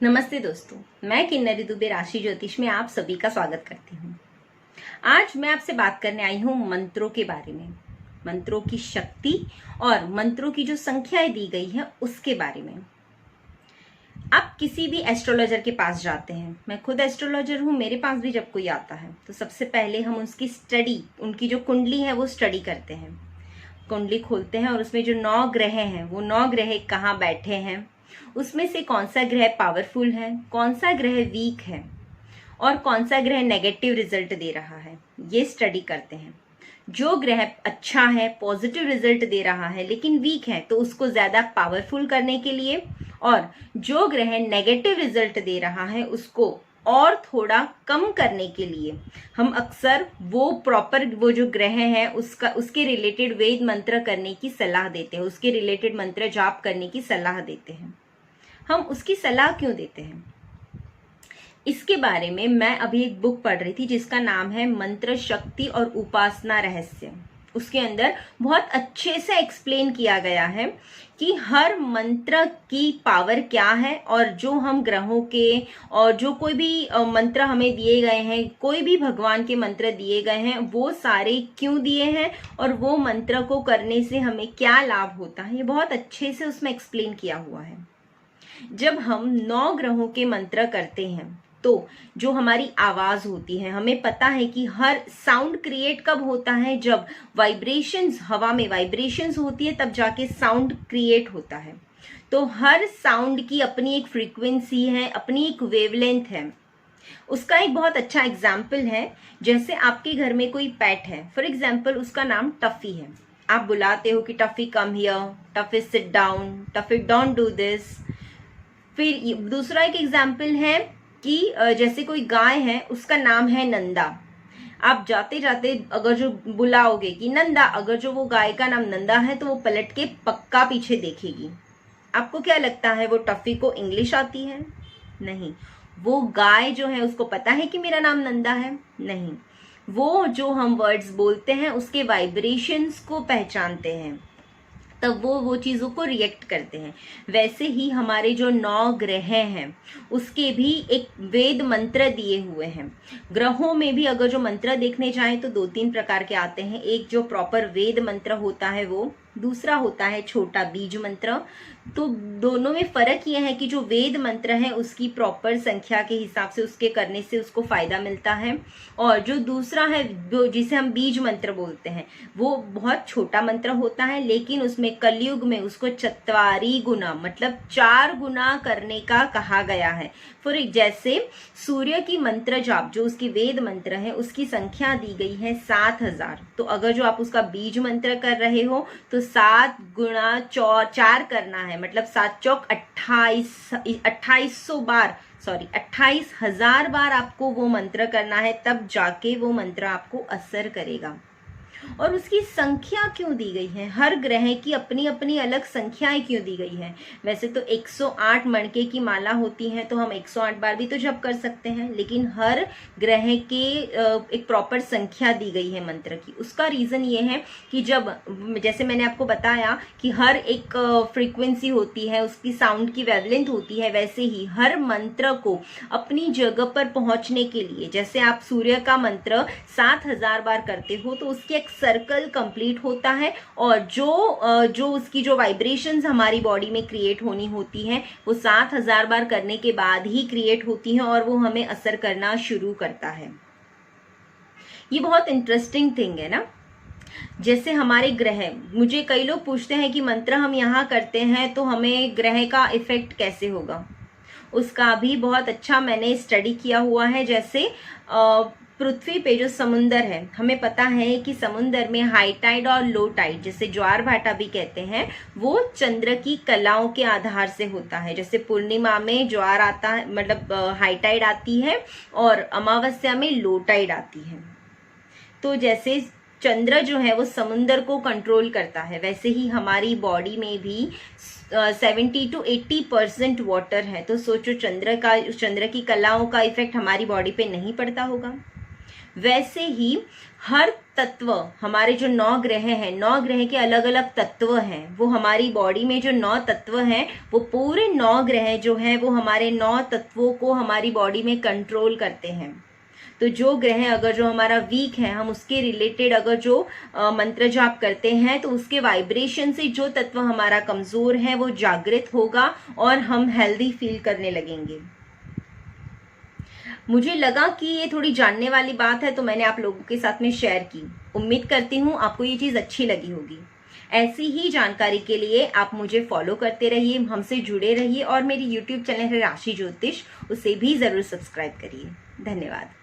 नमस्ते दोस्तों, मैं किन्नरी दुबे राशि ज्योतिष में आप सभी का स्वागत करती हूँ। आज मैं आपसे बात करने आई हूँ मंत्रों के बारे में, मंत्रों की शक्ति और मंत्रों की जो संख्याएं दी गई है उसके बारे में। आप किसी भी एस्ट्रोलॉजर के पास जाते हैं, मैं खुद एस्ट्रोलॉजर हूँ, मेरे पास भी जब कोई आता है तो सबसे पहले हम उसकी स्टडी, उनकी जो कुंडली है वो स्टडी करते हैं। कुंडली खोलते हैं और उसमें जो 9 ग्रह हैं वो 9 ग्रह कहाँ बैठे हैं, उसमें से कौन सा ग्रह पावरफुल है, कौन सा ग्रह वीक है और कौन सा ग्रह नेगेटिव रिजल्ट दे रहा है, ये स्टडी करते हैं। जो ग्रह अच्छा है, पॉजिटिव रिजल्ट दे रहा है लेकिन वीक है, तो उसको ज्यादा पावरफुल करने के लिए, और जो ग्रह नेगेटिव रिजल्ट दे रहा है उसको और थोड़ा कम करने के लिए हम अक्सर वो जो ग्रह है उसके रिलेटेड वेद मंत्र करने की सलाह देते हैं, उसके रिलेटेड मंत्र जाप करने की सलाह देते हैं। हम उसकी सलाह क्यों देते हैं, इसके बारे में मैं अभी एक बुक पढ़ रही थी जिसका नाम है मंत्र शक्ति और उपासना रहस्य। उसके अंदर बहुत अच्छे से एक्सप्लेन किया गया है कि हर मंत्र की पावर क्या है और जो हम ग्रहों के और जो कोई भी मंत्र हमें दिए गए हैं, कोई भी भगवान के मंत्र दिए गए हैं, वो सारे क्यों दिए हैं और वो मंत्र को करने से हमें क्या लाभ होता है, ये बहुत अच्छे से उसमें एक्सप्लेन किया हुआ है। जब हम 9 ग्रहों के मंत्र करते हैं तो जो हमारी आवाज होती है, हमें पता है कि हर साउंड क्रिएट कब होता है, जब वाइब्रेशंस, हवा में वाइब्रेशंस होती है तब जाके साउंड क्रिएट होता है। तो हर साउंड की अपनी एक फ्रीक्वेंसी है, अपनी एक वेवलेंथ है। उसका एक बहुत अच्छा एग्जाम्पल है, जैसे आपके घर में कोई पेट है, फॉर एग्जाम्पल उसका नाम टफी है। आप बुलाते हो कि Tuffy come here, Tuffy sit down, Tuffy don't do this. फिर दूसरा एक एग्जाम्पल है कि जैसे कोई गाय है, उसका नाम है नंदा। आप जाते जाते अगर जो बुलाओगे कि नंदा, अगर जो वो गाय का नाम नंदा है तो वो पलट के पक्का पीछे देखेगी। आपको क्या लगता है, वो टफी को इंग्लिश आती है? नहीं। वो गाय जो है उसको पता है कि मेरा नाम नंदा है? नहीं। वो जो हम वर्ड्स बोलते हैं उसके वाइब्रेशंस को पहचानते हैं, तब वो चीजों को रिएक्ट करते हैं। वैसे ही हमारे जो 9 ग्रह हैं उसके भी एक वेद मंत्र दिए हुए हैं। ग्रहों में भी अगर जो मंत्र देखने चाहें तो 2-3 प्रकार के आते हैं। एक जो प्रॉपर वेद मंत्र होता है वो, दूसरा होता है छोटा बीज मंत्र। तो दोनों में फर्क यह है कि जो वेद मंत्र है उसकी प्रॉपर संख्या के हिसाब से उसके करने से उसको फायदा मिलता है, और जो दूसरा है जिसे हम बीज मंत्र बोलते हैं वो बहुत छोटा मंत्र होता है, लेकिन उसमें कलयुग में उसको 4 गुना मतलब 4 गुना करने का कहा गया है। फॉर जैसे सूर्य की मंत्र जाप जो उसकी वेद मंत्र है उसकी संख्या दी गई है 7000। तो अगर जो आप उसका बीज मंत्र कर रहे हो तो 7 गुणा 4 करना है, मतलब 7 चौक 2800 बार, सॉरी 28,000 बार आपको वो मंत्र करना है, तब जाके वो मंत्र आपको असर करेगा। और उसकी संख्या क्यों दी गई है, हर ग्रह की अपनी अपनी अलग संख्याएं क्यों दी गई है? वैसे तो 108 मणके की माला होती है तो हम 108 बार भी तो जप कर सकते हैं, लेकिन हर ग्रह के एक प्रॉपर संख्या दी गई है मंत्र की। उसका रीजन ये है कि जब, जैसे मैंने आपको बताया कि हर एक फ्रीक्वेंसी होती है, उसकी साउंड की वेवलेंथ होती है, वैसे ही हर मंत्र को अपनी जगह पर पहुंचने के लिए, जैसे आप सूर्य का मंत्र 7000 बार करते हो तो उसकी एक सर्कल कंप्लीट होता है, और जो उसकी जो वाइब्रेशंस हमारी बॉडी में क्रिएट होनी होती है वो 7000 बार करने के बाद ही क्रिएट होती है और वो हमें असर करना शुरू करता है। ये बहुत इंटरेस्टिंग थिंग है ना। जैसे हमारे ग्रह, मुझे कई लोग पूछते हैं कि मंत्र हम यहाँ करते हैं तो हमें ग्रह का इफेक्ट कैसे होगा। उसका भी बहुत अच्छा मैंने स्टडी किया हुआ है। जैसे पृथ्वी पे जो समुंदर है, हमें पता है कि समुंदर में हाई टाइड और लो टाइड, जैसे ज्वार भाटा भी कहते हैं, वो चंद्र की कलाओं के आधार से होता है। जैसे पूर्णिमा में ज्वार आता है, मतलब हाई टाइड आती है, और अमावस्या में लो टाइड आती है। तो जैसे चंद्र जो है वो समुंदर को कंट्रोल करता है, वैसे ही हमारी बॉडी में भी 70 to 80% वाटर है। तो सोचो चंद्र की कलाओं का इफेक्ट हमारी बॉडी पे नहीं पड़ता होगा। वैसे ही हर तत्व, हमारे जो 9 ग्रह हैं, 9 ग्रह के अलग अलग तत्व हैं, वो हमारी बॉडी में जो 9 तत्व हैं, वो पूरे 9 ग्रह जो हैं वो हमारे 9 तत्वों को हमारी बॉडी में कंट्रोल करते हैं। तो जो ग्रह अगर जो हमारा वीक है, हम उसके रिलेटेड अगर जो मंत्र जाप करते हैं तो उसके वाइब्रेशन से जो तत्व हमारा कमजोर है वो जागृत होगा और हम हेल्दी फील करने लगेंगे। मुझे लगा कि ये थोड़ी जानने वाली बात है तो मैंने आप लोगों के साथ में शेयर की। उम्मीद करती हूँ आपको ये चीज अच्छी लगी होगी। ऐसी ही जानकारी के लिए आप मुझे फॉलो करते रहिए, हमसे जुड़े रहिए और मेरी YouTube चैनल है राशि ज्योतिष, उसे भी जरूर सब्सक्राइब करिए। धन्यवाद।